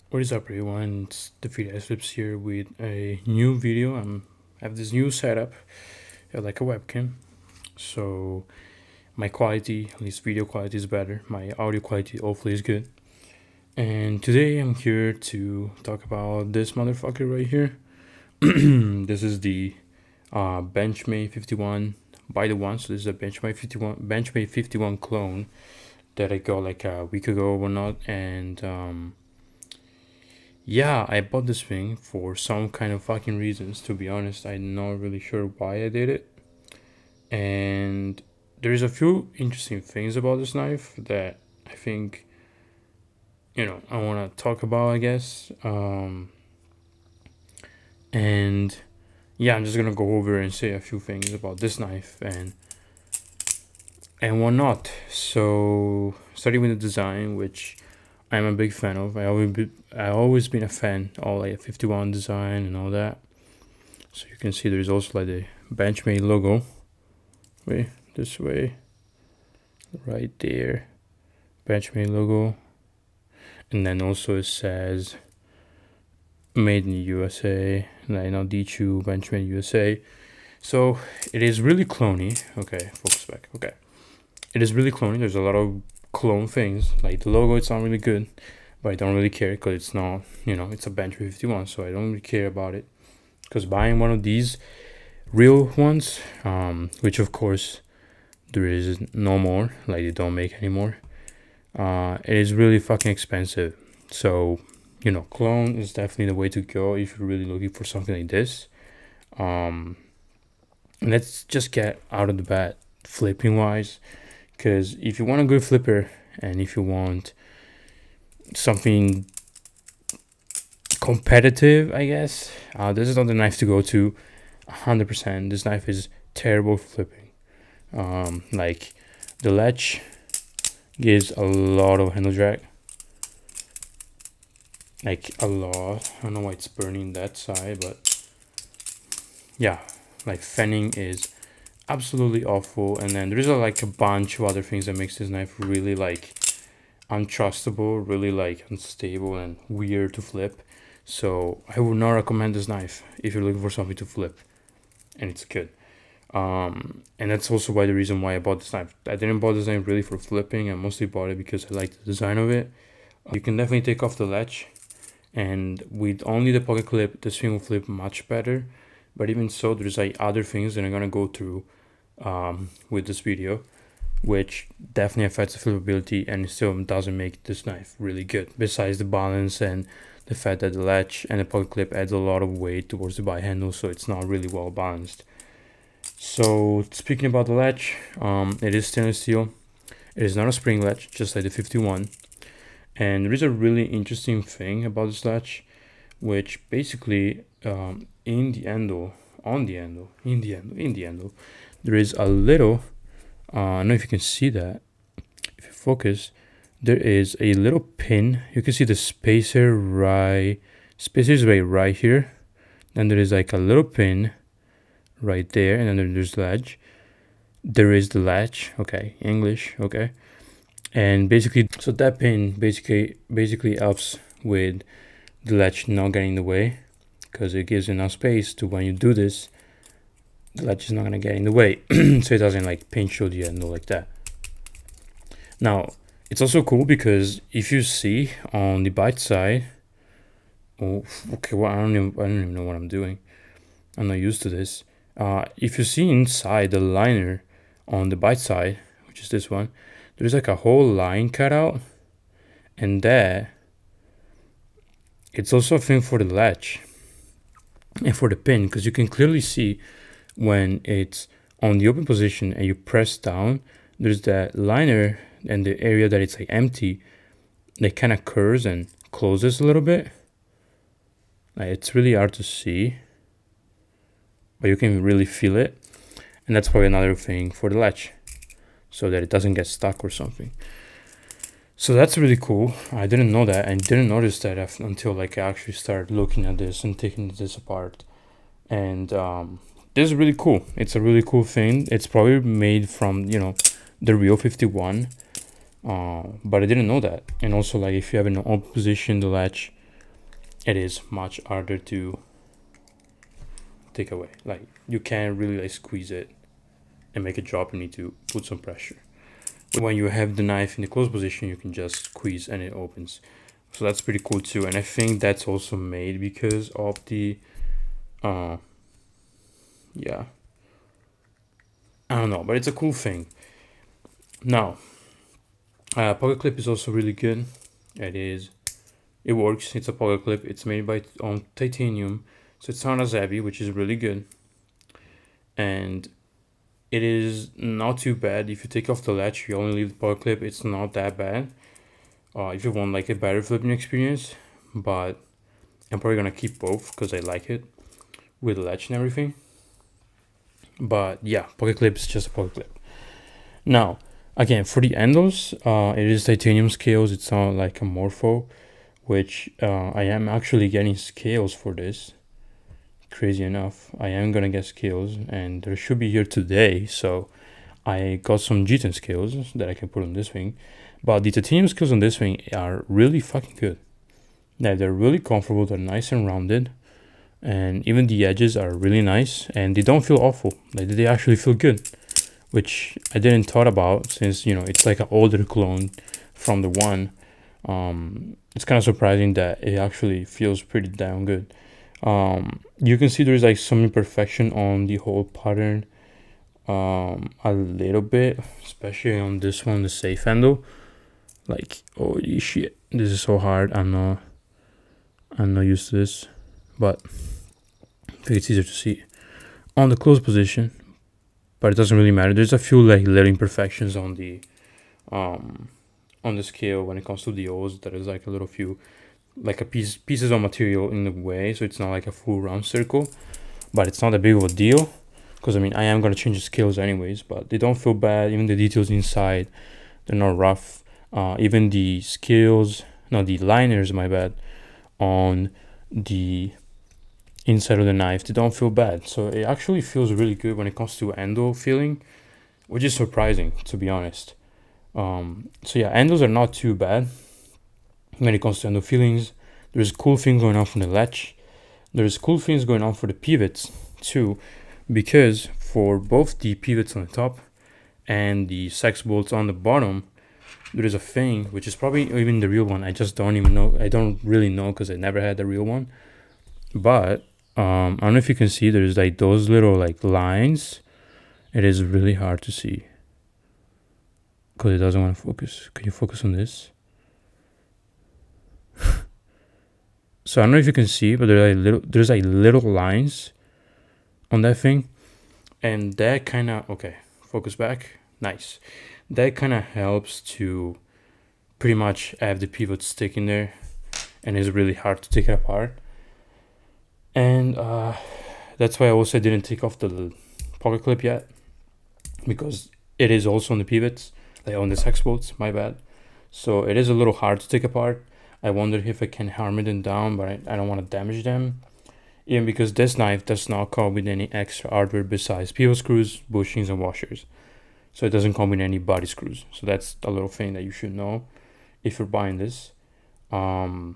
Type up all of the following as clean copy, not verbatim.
What is up, everyone? It's the Feed Flips here with a new video. I have this new setup, like a webcam. So my quality, at least video quality, is better. My audio quality hopefully is good. And today I'm here to talk about this motherfucker right here. This is the Benchmade 51 by the one. So this is a Benchmade 51 clone that I got like a week ago or whatnot, and yeah, I bought this thing for some kind of fucking reasons. To be honest, I'm not really sure why I did it. And there's a few interesting things about this knife that I think, I want to talk about, I guess. And yeah, I'm just gonna go over and say a few things about this knife and whatnot. So, starting with the design, which I'm a big fan of. I always been a fan of like 51 design and all that. So you can see there's also like the Benchmade logo. Wait, this way, right there, Benchmade logo, and then also it says made in the USA, like now D2 Benchmade USA. So it is really cloney. Okay, focus back. Okay, it is really cloney. There's a lot of clone things. Like the logo, it's not really good, but I don't really care because it's not, it's a Benchmade 51, so I don't really care about it. Because buying one of these real ones, which of course there is no more, like they don't make anymore, it is really fucking expensive. So clone is definitely the way to go if you're really looking for something like this. Let's just get out of the bat flipping wise, because if you want a good flipper and if you want something competitive, I guess this is not the knife to go to 100%. This knife is terrible for flipping. Like the latch gives a lot of handle drag, like a lot. I don't know why it's burning that side, but yeah, like fanning is absolutely awful. And then there's like a bunch of other things that makes this knife really like untrustable, really like unstable and weird to flip. So I would not recommend this knife if you're looking for something to flip and it's good. And that's also why the reason why I bought this knife. I didn't buy this knife really for flipping. I mostly bought it because I like the design of it. You can definitely take off the latch, and with only the pocket clip, this thing will flip much better. But even so, there's like other things that I'm gonna go through with this video, which definitely affects the flippability and it still doesn't make this knife really good. Besides the balance and the fact that the latch and the pocket clip adds a lot of weight towards the by handle, so it's not really well balanced. So speaking about the latch, it is stainless steel. It is not a spring latch, just like the 51. And there is a really interesting thing about this latch, which basically in the handle, there is a little. I don't know if you can see that. If you focus, there is a little pin. You can see the spacer is right here. Then there is like a little pin right there, and then there's the latch. There is the latch. Okay, English. Okay, and basically, so that pin basically helps with the latch not getting in the way, because it gives enough space to when you do this, the latch is not gonna get in the way, so it doesn't like pinch you the handle like that. Now, it's also cool because if you see on the bite side, oh, okay, well, I don't even know what I'm doing. I'm not used to this. If you see inside the liner on the bite side, which is this one, there's like a whole line cut out, and that it's also a thing for the latch and for the pin, because you can clearly see when it's on the open position and you press down, there's that liner and the area that it's like empty, that kind of curves and closes a little bit. Like, it's really hard to see, but you can really feel it, and that's probably another thing for the latch, so that it doesn't get stuck or something. So that's really cool. I didn't know that, and didn't notice that until like I actually started looking at this and taking this apart. And this is really cool. It's a really cool thing. It's probably made from the real 51, but I didn't know that. And also, like, if you have an open position, the latch it is much harder to take away. Like you can't really like squeeze it and make it drop. You need to put some pressure. When you have the knife in the closed position, you can just squeeze and it opens. So that's pretty cool too. And I think that's also made because of the yeah, I don't know, but it's a cool thing. Now pocket clip is also really good. It works. It's a pocket clip. It's made by titanium, so it's not as heavy, which is really good. And it is not too bad. If you take off the latch, you only leave the pocket clip, it's not that bad. If you want like a better flipping experience, but I'm probably gonna keep both because I like it with the latch and everything. But yeah, pocket clip is just a pocket clip. Now, again, for the handles, it is titanium scales. It's not like a morpho, which I am actually getting scales for this. Crazy enough, I am gonna get scales, and there should be here today. So I got some G10 scales that I can put on this thing. But the titanium scales on this thing are really fucking good. Yeah, they're really comfortable. They're nice and rounded, and even the edges are really nice, and they don't feel awful. Like they actually feel good, which I didn't thought about since it's like an older clone from the one. It's kind of surprising that it actually feels pretty damn good. You can see there's like some imperfection on the whole pattern, a little bit, especially on this one, the safe handle. Like, holy shit, this is so hard. I'm not used to this, but I think it's easier to see on the closed position. But it doesn't really matter. There's a few like little imperfections on the scale when it comes to the O's. That is like a little few, like pieces of material in the way, so it's not like a full round circle. But it's not that big of a deal, because I mean I am gonna change the scales anyways. But they don't feel bad. Even the details inside, they're not rough. Even the scales, no, the liners, my bad, on the inside of the knife, they don't feel bad. So it actually feels really good when it comes to handle feeling, which is surprising, to be honest. So yeah, handles are not too bad when it comes to handle feelings. There's cool things going on from the latch. There's cool things going on for the pivots too, because for both the pivots on the top and the sex bolts on the bottom, there is a thing, which is probably even the real one. I just don't even know. I don't really know because I never had the real one. But I don't know if you can see, there's like those little like lines. It is really hard to see because it doesn't want to focus. Can you focus on this? So I don't know if you can see, but there's like little lines on that thing, and that kind of, okay, focus back, nice. That kind of helps to pretty much have the pivot stick in there, and it's really hard to take it apart. And that's why I also didn't take off the pocket clip yet, because it is also on the pivots, like on the sex bolts, my bad. So it is a little hard to take apart. I wonder if I can hammer them down, but I don't want to damage them. Even because this knife does not come with any extra hardware besides pivot screws, bushings, and washers. So it doesn't come with any body screws. So that's a little thing that you should know if you're buying this. And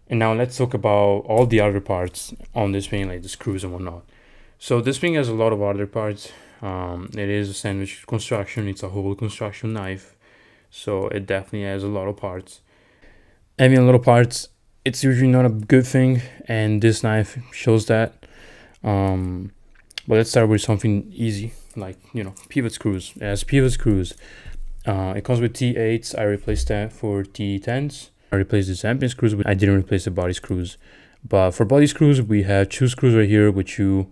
now let's talk about all the other parts on this thing, like the screws and whatnot. So this thing has a lot of other parts. It is a sandwich construction. It's a whole construction knife. So it definitely has a lot of parts. Having a lot of parts, it's usually not a good thing, and this knife shows that. But let's start with something easy, like pivot screws. It has pivot screws. It comes with T8s. I replaced that for T10s. I replaced the Zampian screws, but I didn't replace the body screws. But for body screws, we have two screws right here with two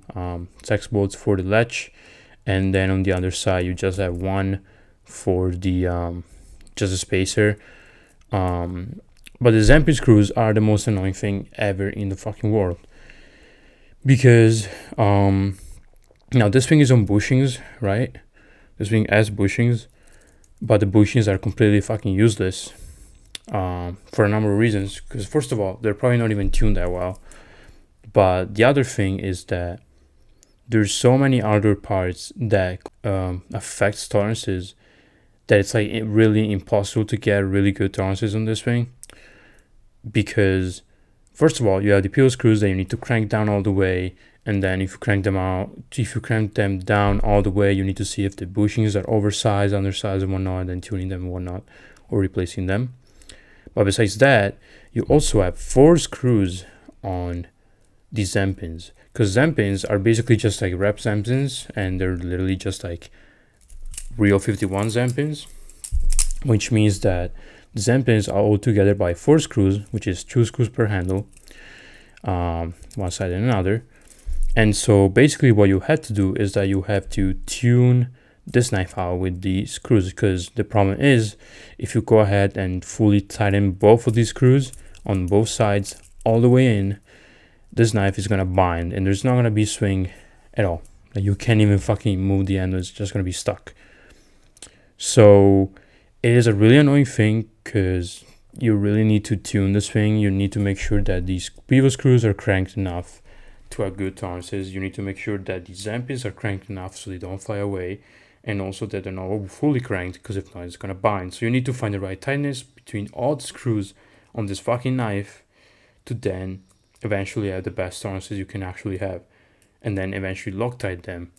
sex bolts for the latch, and then on the other side you just have one for the just a spacer. But the Zampian screws are the most annoying thing ever in the fucking world, because now this thing is on bushings, right? This thing has bushings, but the bushings are completely fucking useless for a number of reasons. Because first of all, they're probably not even tuned that well. But the other thing is that there's so many other parts that affects tolerances that it's like really impossible to get really good tolerances on this thing. Because First of all, you have the pivot screws that you need to crank down all the way, and then if you crank them down all the way, you need to see if the bushings are oversized, undersized, and whatnot, and then tuning them and whatnot, or replacing them. But besides that, you also have 4 screws on the Zen pins, because Zen pins are basically just like rep Zen pins, and they're literally just like real 51 Zen pins, which means that the Zen pins are all together by 4 screws, which is 2 screws per handle, one side and another. And so basically what you have to do is that you have to tune this knife out with the screws, because the problem is if you go ahead and fully tighten both of these screws on both sides all the way in, this knife is gonna bind and there's not gonna be swing at all. Like, you can't even fucking move the end, it's just gonna be stuck. So it is a really annoying thing, because you really need to tune this thing. You need to make sure that these pivot screws are cranked enough to have good tolerances. You need to make sure that the Zen pins are cranked enough so they don't fly away, and also that they're not fully cranked, because if not, it's gonna bind. So you need to find the right tightness between all the screws on this fucking knife to then eventually have the best tolerances you can actually have, and then eventually Loctite them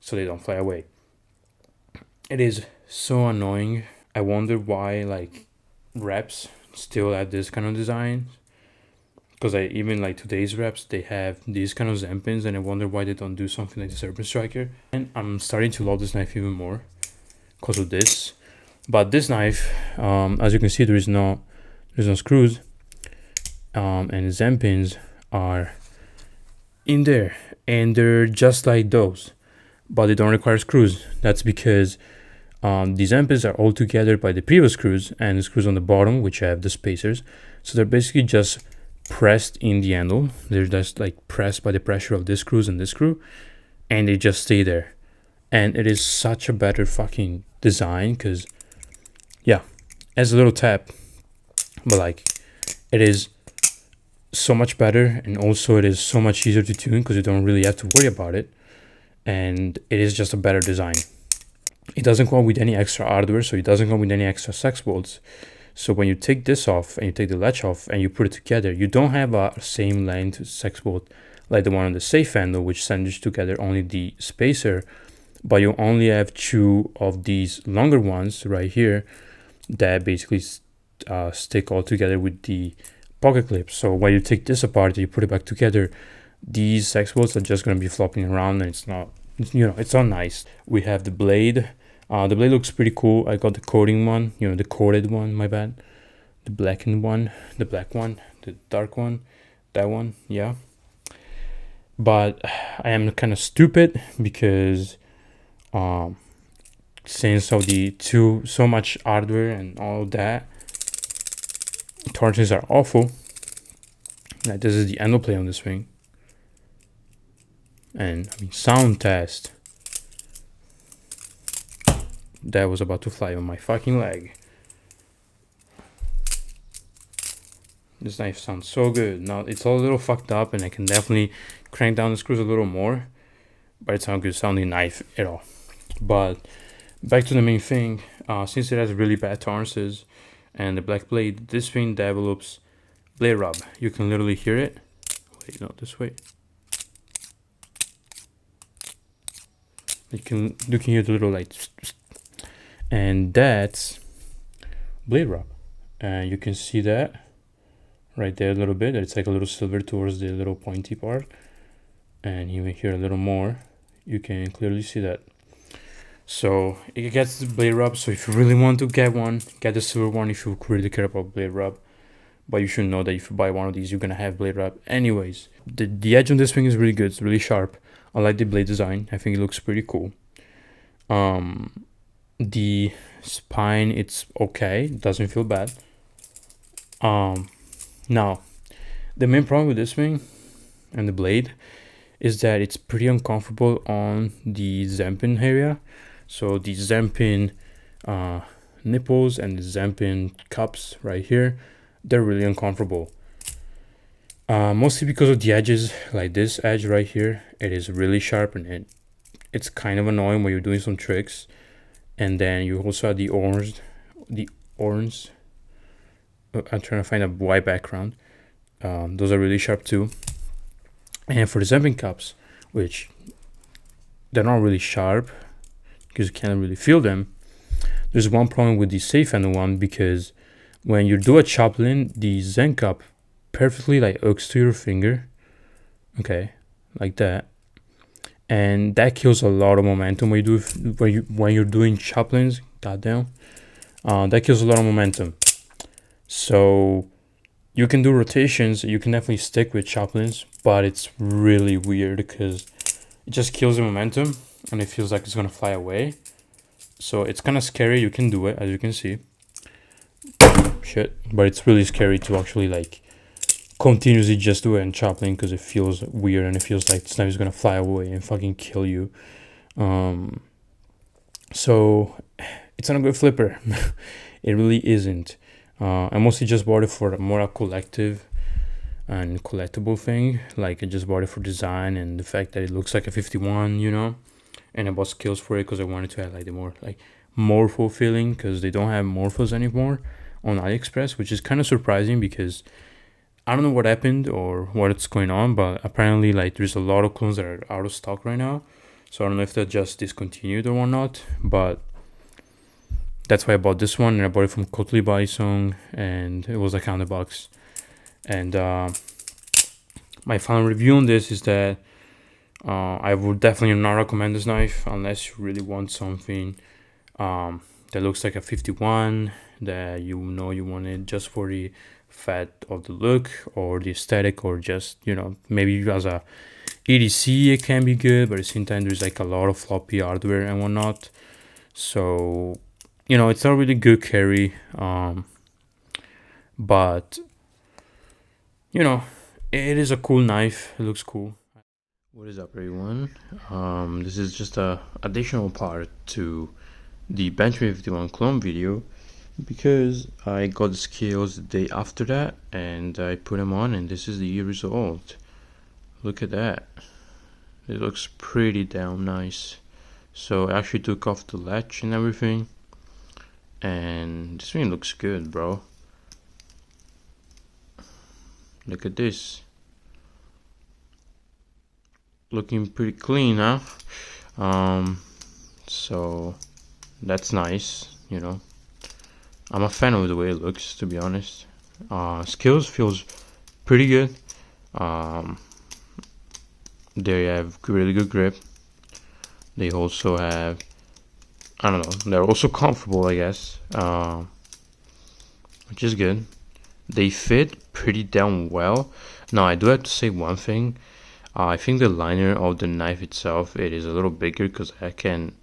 so they don't fly away. It is so annoying. I wonder why like reps still have this kind of design, because I even like today's reps, they have these kind of Zen pins, and I wonder why they don't do something like the Serpent Striker. And I'm starting to love this knife even more because of this. But this knife, as you can see, there's no screws, and the Zen pins are in there, and they're just like those, but they don't require screws. That's because the Zen pins are all together by the pivot screws and the screws on the bottom, which have the spacers. So they're basically just pressed in the handle. They're just like pressed by the pressure of this screws and this screw, and they just stay there. And it is such a better fucking design, because yeah, as a little tap, but like it is so much better, and also it is so much easier to tune because you don't really have to worry about it, and it is just a better design. It doesn't come with any extra hardware, so it doesn't come with any extra sex bolts. So when you take this off and you take the latch off and you put it together, you don't have a same length sex bolt like the one on the safe handle, which sandwich together only the spacer, but you only have 2 of these longer ones right here that basically stick all together with the pocket clip. So when you take this apart and you put it back together, these sex bolts are just going to be flopping around, and it's not nice. We have the blade. The blade looks pretty cool. I got the coating one, the coated one, my bad. The blackened one, the black one, the dark one, that one, yeah. But I am kind of stupid because since of the so much hardware and all that, torches are awful. Like, this is the handle play on this thing. And I mean, sound test. That was about to fly on my fucking leg. This knife sounds so good. Now it's all a little fucked up, and I can definitely crank down the screws a little more, but it's not a good sounding knife at all. But back to the main thing, since it has really bad tolerances and the black blade, this thing develops blade rub. You can literally hear it. Wait, no, this way. You can hear the little like, and that's blade rub, and you can see that right there a little bit. It's like a little silver towards the little pointy part, and even here a little more, you can clearly see that. So it gets the blade rub. So if you really want to get one, get the silver one if you really care about blade rub. But you should know that if you buy one of these, you're gonna have blade rub anyways. The edge on this thing is really good. It's really sharp. I like the blade design. I think it looks pretty cool. The spine, it's okay. It doesn't feel bad. Now, the main problem with this thing and the blade is that it's pretty uncomfortable on the Zen pin area. So the Zen pin nipples and the Zen pin cups right here, they're really uncomfortable. Mostly because of the edges, like this edge right here, it is really sharp, and it's kind of annoying when you're doing some tricks. And then you also have the orange. I'm trying to find a white background. Those are really sharp too. And for the zapping cups, which they're not really sharp because you can't really feel them. There's one problem with the safe handle one, because when you do a choplin, the Zen cup perfectly like hooks to your finger. Okay, like that. And that kills a lot of momentum when you're doing choplins. Goddamn, that kills a lot of momentum. So you can do rotations. You can definitely stick with choplins, but it's really weird because it just kills the momentum and it feels like it's gonna fly away. So it's kind of scary. You can do it, as you can see. Shit, but it's really scary to actually like continuously just do it in choplin because it feels weird and it feels like this knife is gonna fly away and fucking kill you. So it's not a good flipper. It really isn't. I mostly just bought it for more a collective and collectible thing. Like I just bought it for design and the fact that it looks like a 51, you know. And I bought skills for it because I wanted to have like the more like morpho feeling, because they don't have morphos anymore on AliExpress, which is kind of surprising because I don't know what happened or what's going on, but apparently like there's a lot of clones that are out of stock right now. So I don't know if they're just discontinued or whatnot, but that's why I bought this one, and I bought it from Kotli Baisong, and it was like $100. And my final review on this is that I would definitely not recommend this knife unless you really want something that looks like a 51, that you know you want it just for the fat of the look or the aesthetic, or just, you know, maybe as a EDC it can be good, but at the same time there's like a lot of floppy hardware and whatnot. So, you know, it's not really good carry, but you know, it is a cool knife. It looks cool. What is up, everyone? This is just a additional part to the Benchmade 51 clone video, because I got the scales the day after that and I put them on, and this is the result. Look at that. It looks pretty damn nice. So I actually took off the latch and everything, and this thing looks good, bro. Look at this. Looking pretty clean, huh? So that's nice, you know. I'm a fan of the way it looks, to be honest. Skills feels pretty good. They have really good grip. They also have, I don't know, they're also comfortable, I guess, which is good. They fit pretty damn well. Now, I do have to say one thing. I think the liner of the knife itself, it is a little bigger because I can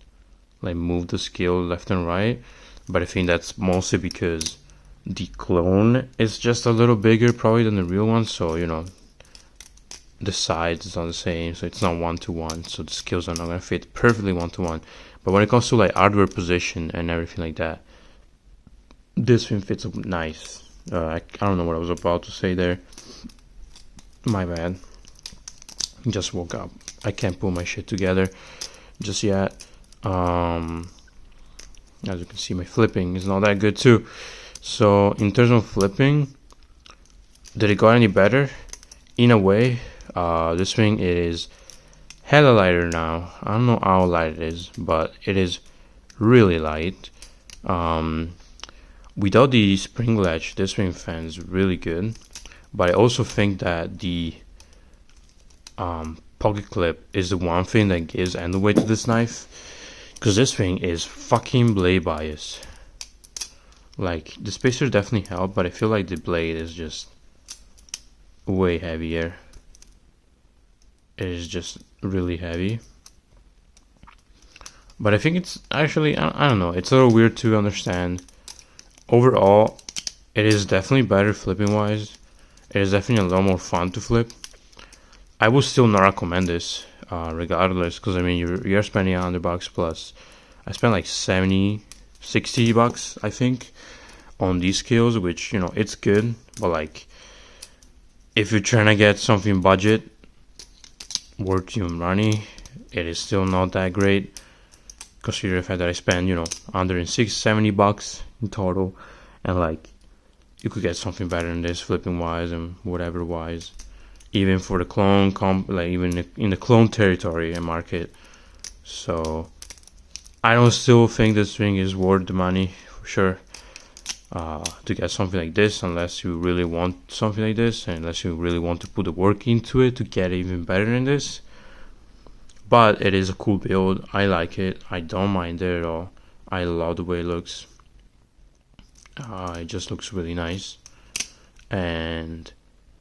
like move the scale left and right, but I think that's mostly because the clone is just a little bigger probably than the real one. So, you know, the sides is not the same, so it's not 1-to-1, so the scales are not gonna fit perfectly 1-to-1. But when it comes to like hardware position and everything like that, this thing fits nice. I don't know what I was about to say there. My bad. Just woke up. I can't pull my shit together just yet. As you can see, my flipping is not that good too. So in terms of flipping, did it got any better? In a way, this thing is hella lighter now. I don't know how light it is, but it is really light. Without the spring latch, this thing fans really good. But I also think that the pocket clip is the one thing that gives handle weight to this knife, because this thing is fucking blade bias. Like, the spacers definitely help, but I feel like the blade is just way heavier. It is just really heavy. But I think it's actually, I don't know, it's a little weird to understand. Overall, it is definitely better flipping wise. It is definitely a lot more fun to flip. I would still not recommend this, regardless, because I mean you're spending $100 plus. I spent like $60, I think, on these scales, which, you know, it's good, but like if you're trying to get something budget worth your money, it is still not that great. Consider the fact that I spent, you know, $170 in total, and like you could get something better than this, flipping wise and whatever wise. Even for the clone like even in the clone territory and market. So I don't still think this ring is worth the money for sure. To get something like this, unless you really want something like this, and unless you really want to put the work into it to get even better than this. But it is a cool build. I like it. I don't mind it at all. I love the way it looks. It just looks really nice. And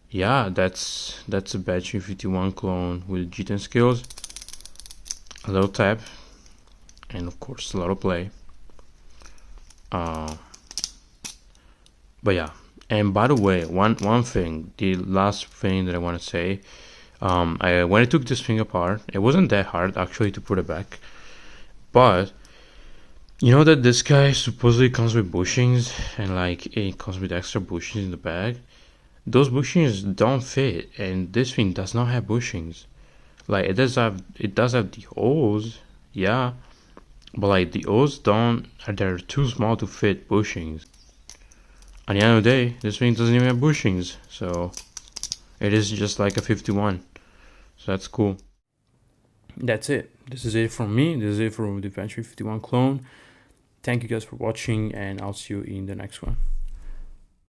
yeah, that's a Benchmade 51 clone with G10 skills. A little tap, and of course a lot of play. But yeah, and by the way, one thing, the last thing that I want to say, when I took this thing apart, it wasn't that hard actually to put it back, but you know that this guy supposedly comes with bushings, and like it comes with extra bushings in the bag. Those bushings don't fit, and this thing does not have bushings. Like it does have the holes, yeah, but like the holes they're too small to fit bushings. At the end of the day, this thing doesn't even have bushings, so it is just like a 51. So that's cool. That's it. This is it from me. This is it from the Benchmade 51 clone. Thank you guys for watching, and I'll see you in the next one.